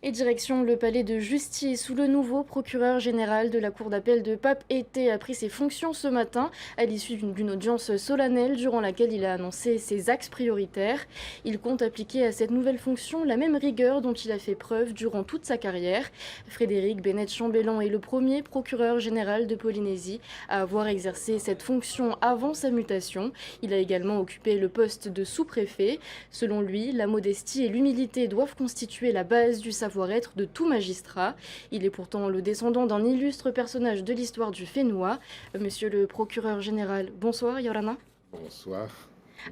Et direction le palais de justice où le nouveau procureur général de la cour d'appel de Papeete a pris ses fonctions ce matin à l'issue d'une audience solennelle durant laquelle il a annoncé ses axes prioritaires. Il compte appliquer à cette nouvelle fonction la même rigueur dont il a fait preuve durant toute sa carrière. Frédéric Bennett-Chambellan est le premier procureur général de Polynésie à avoir exercé cette fonction avant sa mutation. Il a également occupé le poste de sous-préfet. Selon lui, la modestie et l'humilité doivent constituer la base du savoir-être de tout magistrat. Il est pourtant le descendant d'un illustre personnage de l'histoire du Fénois. Monsieur le procureur général, bonsoir Yorana. Bonsoir,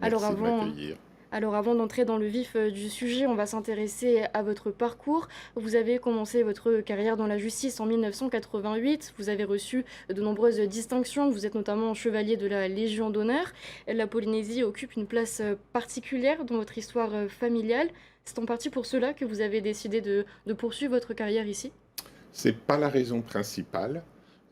Alors merci de avant, m'accueillir. alors avant d'entrer dans le vif du sujet, on va s'intéresser à votre parcours. Vous avez commencé votre carrière dans la justice en 1988. Vous avez reçu de nombreuses distinctions. Vous êtes notamment chevalier de la Légion d'honneur. La Polynésie occupe une place particulière dans votre histoire familiale. C'est en partie pour cela que vous avez décidé de poursuivre votre carrière ici? C'est pas la raison principale.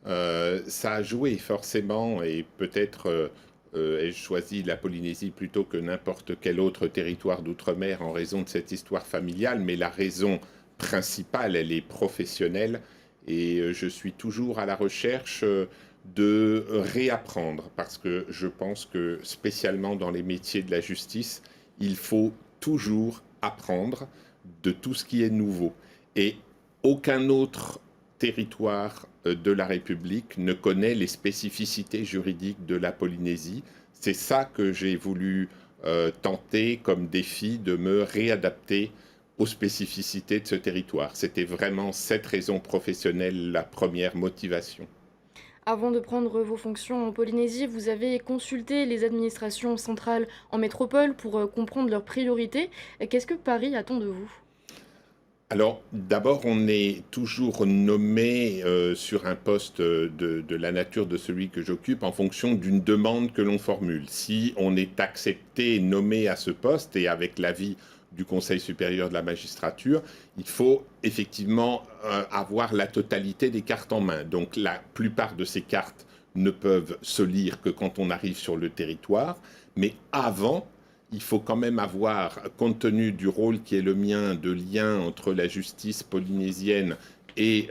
Ça a joué forcément, et peut-être ai-je choisi la Polynésie plutôt que n'importe quel autre territoire d'outre-mer en raison de cette histoire familiale, mais la raison principale, elle est professionnelle, et je suis toujours à la recherche de réapprendre, parce que je pense que spécialement dans les métiers de la justice, il faut toujours apprendre de tout ce qui est nouveau. Et aucun autre territoire de la République ne connaît les spécificités juridiques de la Polynésie. C'est ça que j'ai voulu tenter comme défi, de me réadapter aux spécificités de ce territoire. C'était vraiment cette raison professionnelle, la première motivation. Avant de prendre vos fonctions en Polynésie, vous avez consulté les administrations centrales en métropole pour comprendre leurs priorités. Qu'est-ce que Paris attend de vous? Alors, d'abord, on est toujours nommé sur un poste de la nature de celui que j'occupe en fonction d'une demande que l'on formule. Si on est accepté, nommé à ce poste, et avec l'avis du Conseil supérieur de la magistrature, il faut effectivement avoir la totalité des cartes en main. Donc, la plupart de ces cartes ne peuvent se lire que quand on arrive sur le territoire, mais avant, il faut quand même avoir, compte tenu du rôle qui est le mien de lien entre la justice polynésienne et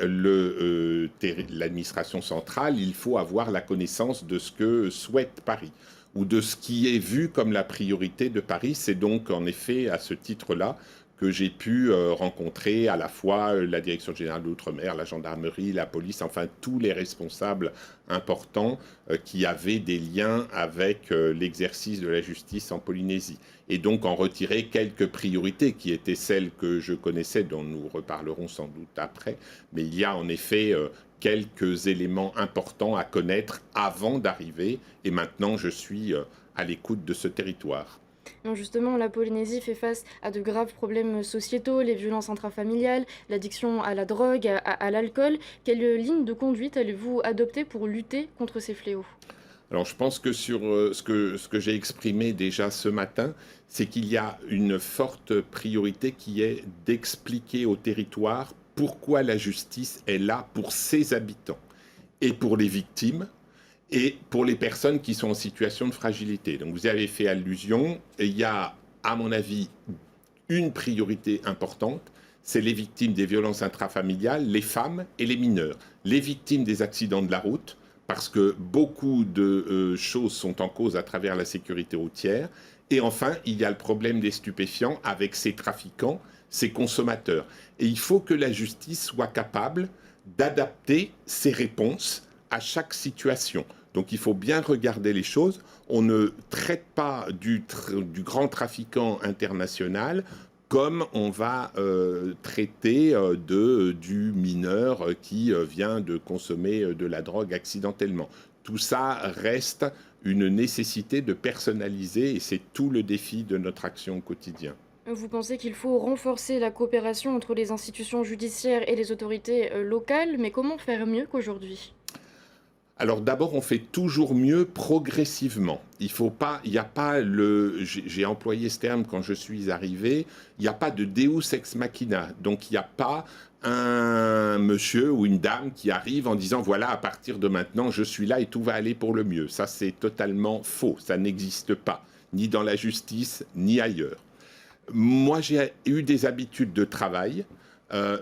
l'administration centrale, il faut avoir la connaissance de ce que souhaite Paris ou de ce qui est vu comme la priorité de Paris. C'est donc en effet à ce titre-là que j'ai pu rencontrer à la fois la Direction générale de l'Outre-mer, la gendarmerie, la police, enfin tous les responsables importants qui avaient des liens avec l'exercice de la justice en Polynésie. Et donc en retirer quelques priorités qui étaient celles que je connaissais, dont nous reparlerons sans doute après. Mais il y a en effet quelques éléments importants à connaître avant d'arriver. Et maintenant, je suis à l'écoute de ce territoire. Non, justement, la Polynésie fait face à de graves problèmes sociétaux, les violences intrafamiliales, l'addiction à la drogue, à l'alcool. Quelle ligne de conduite allez-vous adopter pour lutter contre ces fléaux? Alors je pense que sur ce que j'ai exprimé déjà ce matin, c'est qu'il y a une forte priorité qui est d'expliquer au territoire pourquoi la justice est là pour ses habitants et pour les victimes et pour les personnes qui sont en situation de fragilité. Donc vous y avez fait allusion, et il y a, à mon avis, une priorité importante, c'est les victimes des violences intrafamiliales, les femmes et les mineurs. Les victimes des accidents de la route, parce que beaucoup de choses sont en cause à travers la sécurité routière. Et enfin, il y a le problème des stupéfiants avec ces trafiquants, ces consommateurs. Et il faut que la justice soit capable d'adapter ses réponses à chaque situation. Donc il faut bien regarder les choses. On ne traite pas du grand trafiquant international comme on va traiter du mineur qui vient de consommer de la drogue accidentellement. Tout ça reste une nécessité de personnaliser, et c'est tout le défi de notre action au quotidien. Vous pensez qu'il faut renforcer la coopération entre les institutions judiciaires et les autorités locales, mais comment faire mieux qu'aujourd'hui? Alors d'abord, on fait toujours mieux progressivement. Il faut pas, il n'y a pas j'ai employé ce terme quand je suis arrivé, il n'y a pas de Deus ex machina. Donc il n'y a pas un monsieur ou une dame qui arrive en disant voilà, à partir de maintenant, je suis là et tout va aller pour le mieux. Ça, c'est totalement faux. Ça n'existe pas, ni dans la justice, ni ailleurs. Moi, j'ai eu des habitudes de travail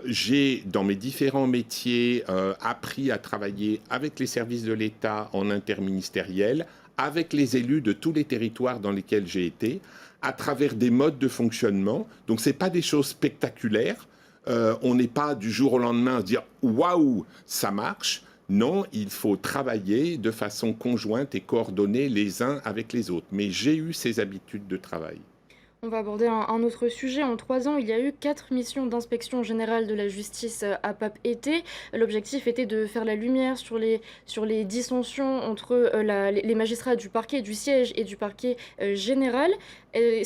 J'ai, dans mes différents métiers, appris à travailler avec les services de l'État en interministériel, avec les élus de tous les territoires dans lesquels j'ai été, à travers des modes de fonctionnement. Donc, ce n'est pas des choses spectaculaires. On n'est pas du jour au lendemain à se dire « waouh, ça marche ». Non, il faut travailler de façon conjointe et coordonnée les uns avec les autres. Mais j'ai eu ces habitudes de travail. On va aborder un autre sujet. En 3 ans, il y a eu 4 missions d'inspection générale de la justice à Papeete. L'objectif était de faire la lumière sur les dissensions entre les magistrats du parquet du siège et du parquet général. Et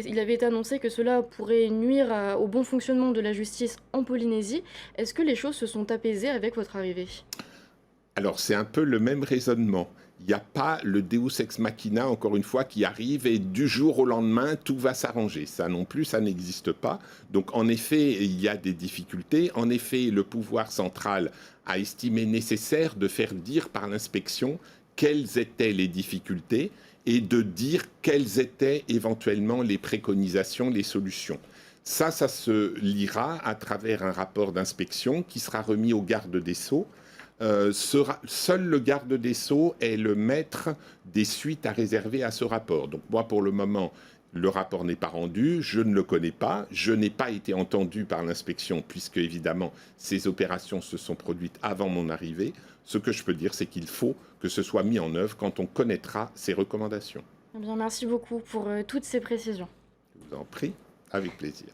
il avait été annoncé que cela pourrait nuire au bon fonctionnement de la justice en Polynésie. Est-ce que les choses se sont apaisées avec votre arrivée? Alors, c'est un peu le même raisonnement. Il n'y a pas le Deus ex machina, encore une fois, qui arrive et du jour au lendemain, tout va s'arranger. Ça non plus, ça n'existe pas. Donc, en effet, il y a des difficultés. En effet, le pouvoir central a estimé nécessaire de faire dire par l'inspection quelles étaient les difficultés et de dire quelles étaient éventuellement les préconisations, les solutions. Ça se lira à travers un rapport d'inspection qui sera remis au garde des Sceaux. Seul le garde des Sceaux est le maître des suites à réserver à ce rapport. Donc moi, pour le moment, le rapport n'est pas rendu, je ne le connais pas, je n'ai pas été entendu par l'inspection, puisque évidemment, ces opérations se sont produites avant mon arrivée. Ce que je peux dire, c'est qu'il faut que ce soit mis en œuvre quand on connaîtra ces recommandations. Eh bien, merci beaucoup pour toutes ces précisions. Je vous en prie, avec plaisir.